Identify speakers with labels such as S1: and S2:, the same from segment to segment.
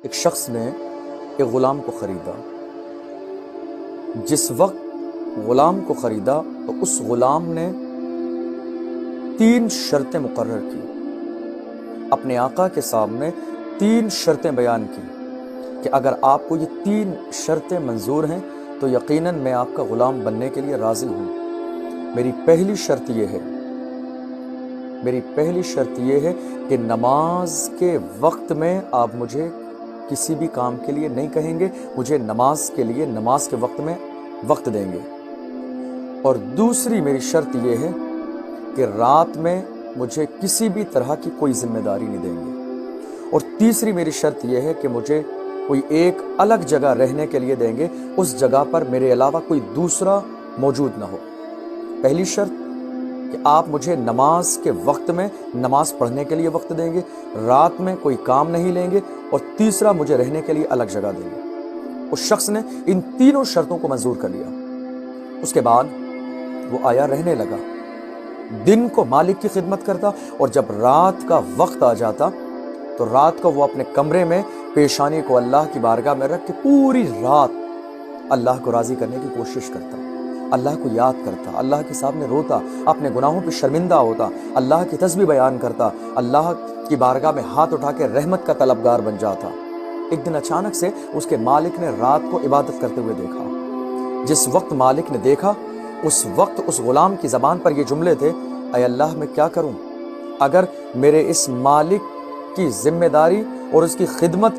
S1: ایک شخص نے ایک غلام کو خریدا۔ جس وقت غلام کو خریدا تو اس غلام نے 3 شرطیں مقرر کی، اپنے آقا کے سامنے 3 شرطیں بیان کی کہ اگر آپ کو یہ 3 شرطیں منظور ہیں تو یقیناً میں آپ کا غلام بننے کے لیے راضی ہوں۔ میری پہلی شرط یہ ہے کہ نماز کے وقت میں آپ مجھے کسی بھی کام کے لیے نہیں کہیں گے، مجھے نماز کے لیے نماز کے وقت میں وقت دیں گے۔ اور دوسری میری شرط یہ ہے کہ رات میں مجھے کسی بھی طرح کی کوئی ذمہ داری نہیں دیں گے۔ اور تیسری میری شرط یہ ہے کہ مجھے کوئی ایک الگ جگہ رہنے کے لیے دیں گے، اس جگہ پر میرے علاوہ کوئی دوسرا موجود نہ ہو۔ پہلی شرط کہ آپ مجھے نماز کے وقت میں نماز پڑھنے کے لیے وقت دیں گے، رات میں کوئی کام نہیں لیں گے، اور تیسرا مجھے رہنے کے لیے الگ جگہ دیں گے۔ اس شخص نے ان تینوں شرطوں کو منظور کر لیا۔ اس کے بعد وہ آیا، رہنے لگا، دن کو مالک کی خدمت کرتا، اور جب رات کا وقت آ جاتا تو رات کو وہ اپنے کمرے میں پیشانی کو اللہ کی بارگاہ میں رکھ کے پوری رات اللہ کو راضی کرنے کی کوشش کرتا، اللہ کو یاد کرتا، اللہ کے سامنے روتا، اپنے گناہوں پہ شرمندہ ہوتا، اللہ کی تسبیح بیان کرتا، اللہ کی بارگاہ میں ہاتھ اٹھا کے رحمت کا طلبگار بن جاتا۔ ایک دن اچانک سے اس کے مالک نے رات کو عبادت کرتے ہوئے دیکھا۔ جس وقت مالک نے دیکھا اس وقت اس غلام کی زبان پر یہ جملے تھے، اے اللہ میں کیا کروں، اگر میرے اس مالک کی ذمہ داری اور اس کی خدمت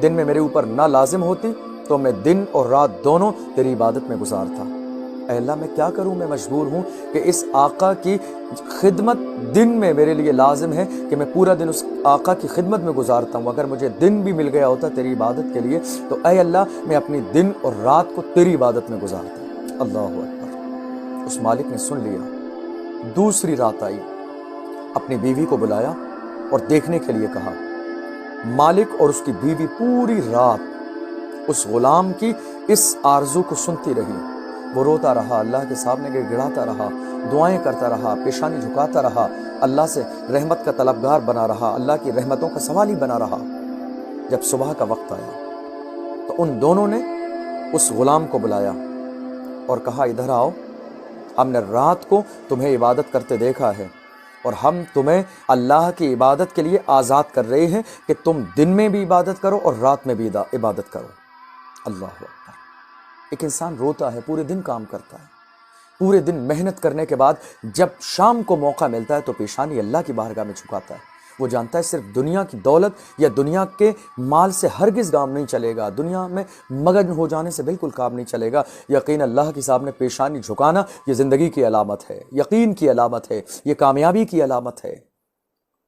S1: دن میں میرے اوپر نہ لازم ہوتی تو میں دن اور رات دونوں تیری عبادت میں گزارتا۔ اے اللہ میں کیا کروں، میں مجبور ہوں کہ اس آقا کی خدمت دن میں میرے لیے لازم ہے کہ میں پورا دن اس آقا کی خدمت میں گزارتا ہوں۔ اگر مجھے دن بھی مل گیا ہوتا تیری عبادت کے لیے تو اے اللہ میں اپنی دن اور رات کو تیری عبادت میں گزارتا۔ اللہ اکبر۔ اس مالک نے سن لیا۔ دوسری رات آئی، اپنی بیوی کو بلایا اور دیکھنے کے لیے کہا۔ مالک اور اس کی بیوی پوری رات اس غلام کی اس آرزو کو سنتی رہی۔ وہ روتا رہا، اللہ کے سامنے گڑگڑاتا رہا، دعائیں کرتا رہا، پیشانی جھکاتا رہا، اللہ سے رحمت کا طلبگار بنا رہا، اللہ کی رحمتوں کا سوالی بنا رہا۔ جب صبح کا وقت آیا تو ان دونوں نے اس غلام کو بلایا اور کہا، ادھر آؤ، ہم نے رات کو تمہیں عبادت کرتے دیکھا ہے اور ہم تمہیں اللہ کی عبادت کے لیے آزاد کر رہے ہیں کہ تم دن میں بھی عبادت کرو اور رات میں بھی عبادت کرو۔ اللہ اکبر۔ ایک انسان روتا ہے، پورے دن کام کرتا ہے، پورے دن محنت کرنے کے بعد جب شام کو موقع ملتا ہے تو پیشانی اللہ کی بارگاہ میں جھکاتا ہے۔ وہ جانتا ہے صرف دنیا کی دولت یا دنیا کے مال سے ہرگز کام نہیں چلے گا، دنیا میں مگن ہو جانے سے بالکل کام نہیں چلے گا۔ یقین اللہ کے سامنے پیشانی جھکانا یہ زندگی کی علامت ہے، یقین کی علامت ہے، یہ کامیابی کی علامت ہے۔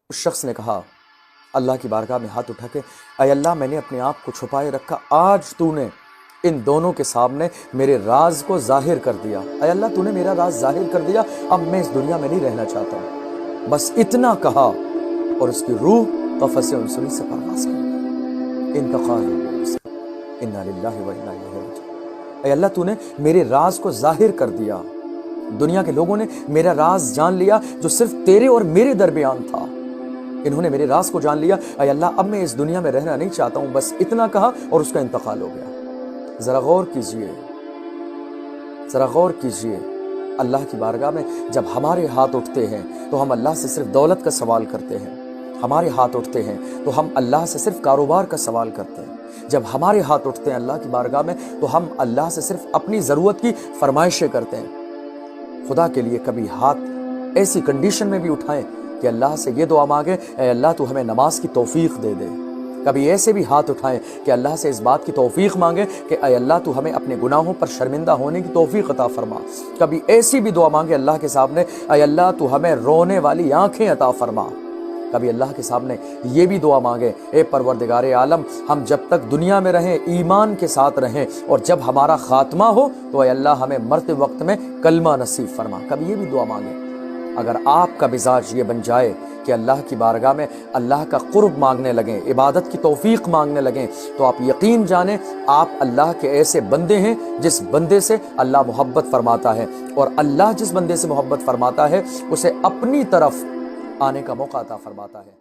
S1: اس شخص نے کہا اللہ کی بارگاہ میں ہاتھ اٹھا کے، اے اللہ میں نے اپنے آپ کو چھپائے رکھا، آج تو نے ان دونوں کے سامنے میرے راز کو ظاہر کر دیا۔ اے اللہ تو نے میرا راز ظاہر کر دیا، اب میں اس دنیا میں نہیں رہنا چاہتا ہوں۔ بس اتنا کہا اور اس کی روح قفس انسانی سے پرواز کر انتقال ہو گیا۔ انا للہ و انا الیہ راجعون۔ اے اللہ تو نے میرے راز کو ظاہر کر دیا، دنیا کے لوگوں نے میرا راز جان لیا جو صرف تیرے اور میرے درمیان تھا، انہوں نے میرے راز کو جان لیا۔ اے اللہ اب میں اس دنیا میں رہنا نہیں چاہتا ہوں۔ بس اتنا کہا اور اس کا انتقال ہو گیا۔ ذرا غور کیجئے اللہ کی بارگاہ میں جب ہمارے ہاتھ اٹھتے ہیں تو ہم اللہ سے صرف دولت کا سوال کرتے ہیں، ہمارے ہاتھ اٹھتے ہیں تو ہم اللہ سے صرف کاروبار کا سوال کرتے ہیں، جب ہمارے ہاتھ اٹھتے ہیں اللہ کی بارگاہ میں تو ہم اللہ سے صرف اپنی ضرورت کی فرمائشیں کرتے ہیں۔ خدا کے لیے کبھی ہاتھ ایسی کنڈیشن میں بھی اٹھائیں کہ اللہ سے یہ دعا مانگیں، اے اللہ تو ہمیں نماز کی توفیق دے دے۔ کبھی ایسے بھی ہاتھ اٹھائیں کہ اللہ سے اس بات کی توفیق مانگیں کہ اے اللہ تو ہمیں اپنے گناہوں پر شرمندہ ہونے کی توفیق عطا فرما۔ کبھی ایسی بھی دعا مانگیں اللہ کے سامنے، اے اللہ تو ہمیں رونے والی آنکھیں عطا فرما۔ کبھی اللہ کے سامنے یہ بھی دعا مانگیں، اے پروردگار عالم ہم جب تک دنیا میں رہیں ایمان کے ساتھ رہیں، اور جب ہمارا خاتمہ ہو تو اے اللہ ہمیں مرتے وقت میں کلمہ نصیب فرما۔ کبھی یہ بھی دعا مانگیں۔ اگر آپ کا مزاج یہ بن جائے کہ اللہ کی بارگاہ میں اللہ کا قرب مانگنے لگیں، عبادت کی توفیق مانگنے لگیں، تو آپ یقین جانیں آپ اللہ کے ایسے بندے ہیں جس بندے سے اللہ محبت فرماتا ہے، اور اللہ جس بندے سے محبت فرماتا ہے اسے اپنی طرف آنے کا موقع عطا فرماتا ہے۔